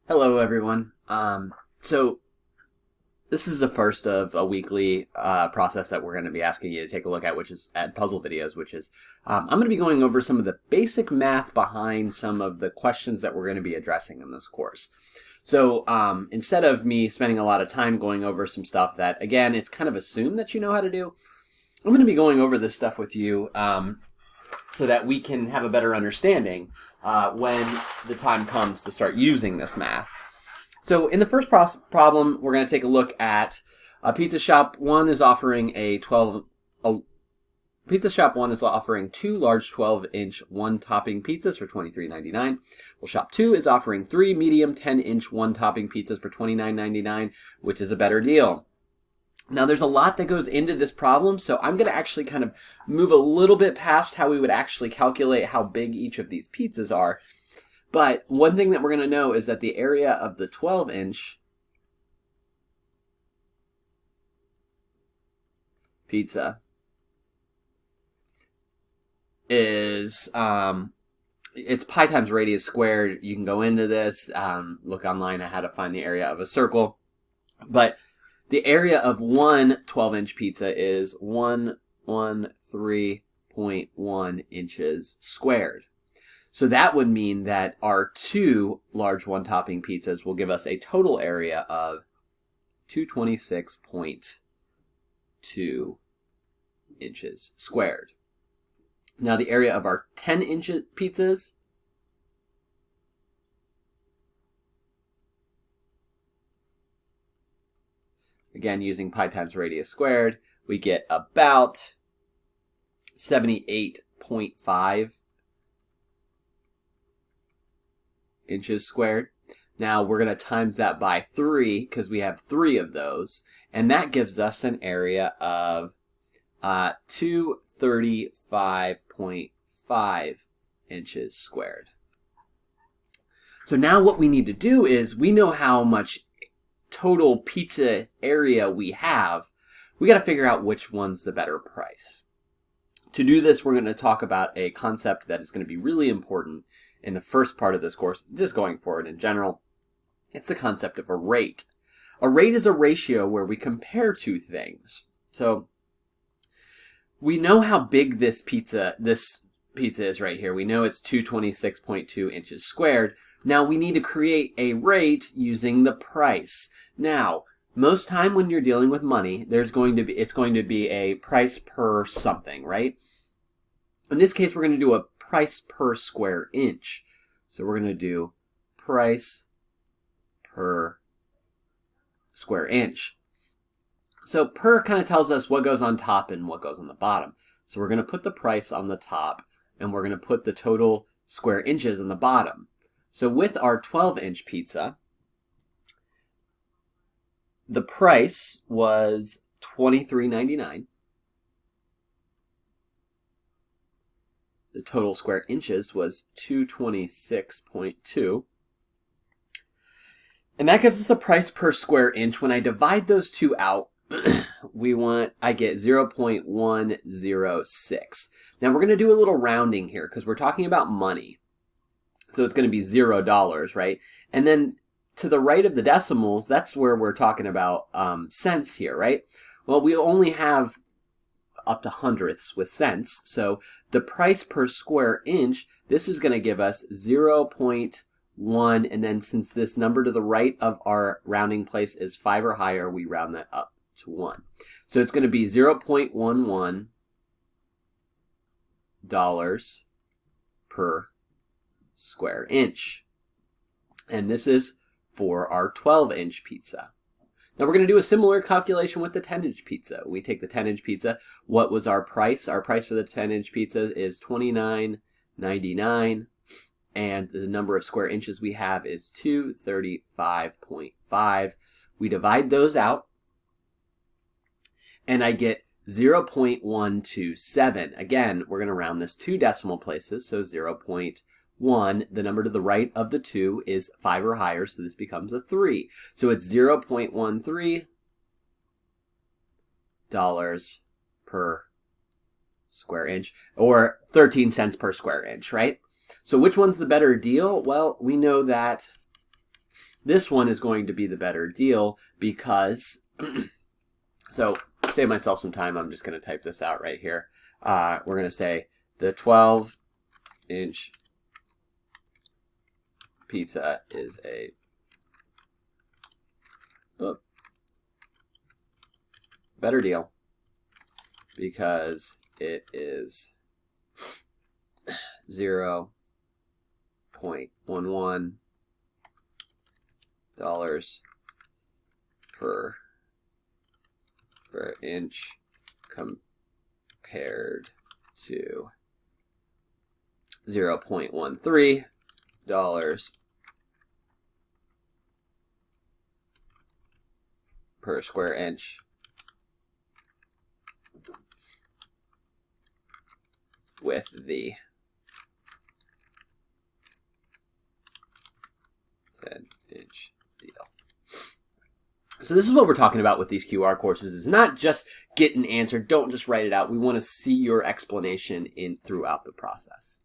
Hello, everyone. So this is the first of a weekly process that we're going to be asking you to take a look at, which is Edpuzzle videos, which is I'm going to be going over some of the basic math behind some of the questions that we're going to be addressing in this course. So instead of me spending a lot of time going over some stuff that, again, it's kind of assumed that you know how to do, I'm going to be going over this stuff with you so that we can have a better understanding when the time comes to start using this math. So in the first problem, we're going to take a look at a pizza shop. One is offering Pizza shop 1 is offering 2 large 12-inch 1-topping pizzas for $23.99. Well, shop 2 is offering 3 medium 10-inch 1-topping pizzas for $29.99, which is a better deal. Now, there's a lot that goes into this problem, so I'm going to actually kind of move a little bit past how we would actually calculate how big each of these pizzas are. But one thing that we're going to know is that the area of the 12-inch pizza is, it's pi times radius squared. You can go into this, look online at how to find the area of a circle. But the area of one 12-inch pizza is 113.1 inches squared. So that would mean that our 2 large 1-topping pizzas will give us a total area of 226.2 inches squared. Now the area of our 10-inch pizzas again, using pi times radius squared, we get about 78.5 inches squared. Now we're going to times that by 3 because we have 3 of those, and that gives us an area of 235.5 inches squared. So now what we need to do is we know how much total pizza area we have. We got to figure out which one's the better price. To do this, we're going to talk about a concept that is going to be really important in the first part of this course, just going forward in general. It's the concept of a rate. A rate is a ratio where we compare two things. So we know how big this pizza is right here. We know it's 226.2 inches squared. Now we need to create a rate using the price. Now, most time when you're dealing with money, it's going to be a price per something, right? In this case, we're going to do a price per square inch. So we're going to do price per square inch. So per kind of tells us what goes on top and what goes on the bottom. So we're going to put the price on the top, and we're going to put the total square inches on the bottom. So with our 12-inch pizza, the price was $23.99. The total square inches was 226.2. And that gives us a price per square inch. When I divide those two out, I get 0.106. Now we're going to do a little rounding here because we're talking about money. So it's going to be $0, right? And then to the right of the decimals, that's where we're talking about cents here, right? Well, we only have up to hundredths with cents. So the price per square inch, this is going to give us 0.1. And then since this number to the right of our rounding place is 5 or higher, we round that up to 1. So it's going to be $0.11 per square inch. And this is for our 12-inch pizza. Now we're going to do a similar calculation with the 10-inch pizza. We take the 10-inch pizza. What was our price? Our price for the 10-inch pizza is $29.99. And the number of square inches we have is 235.5. We divide those out, and I get 0.127. Again, we're going to round this 2 decimal places, so 0.1. The number to the right of the 2 is 5 or higher, so this becomes a 3. So it's $0.13 per square inch, or 13 cents per square inch, right? So which one's the better deal? Well, we know that This one is going to be the better deal because, so to save myself some time, I'm just going to type this out right here. We're going to say the 12-inch pizza is a better deal because it is $0.11 per inch compared to $0.13 per square inch with the 10-inch deal. So this is what we're talking about with these QR courses, is not just get an answer, don't just write it out. We want to see your explanation throughout the process.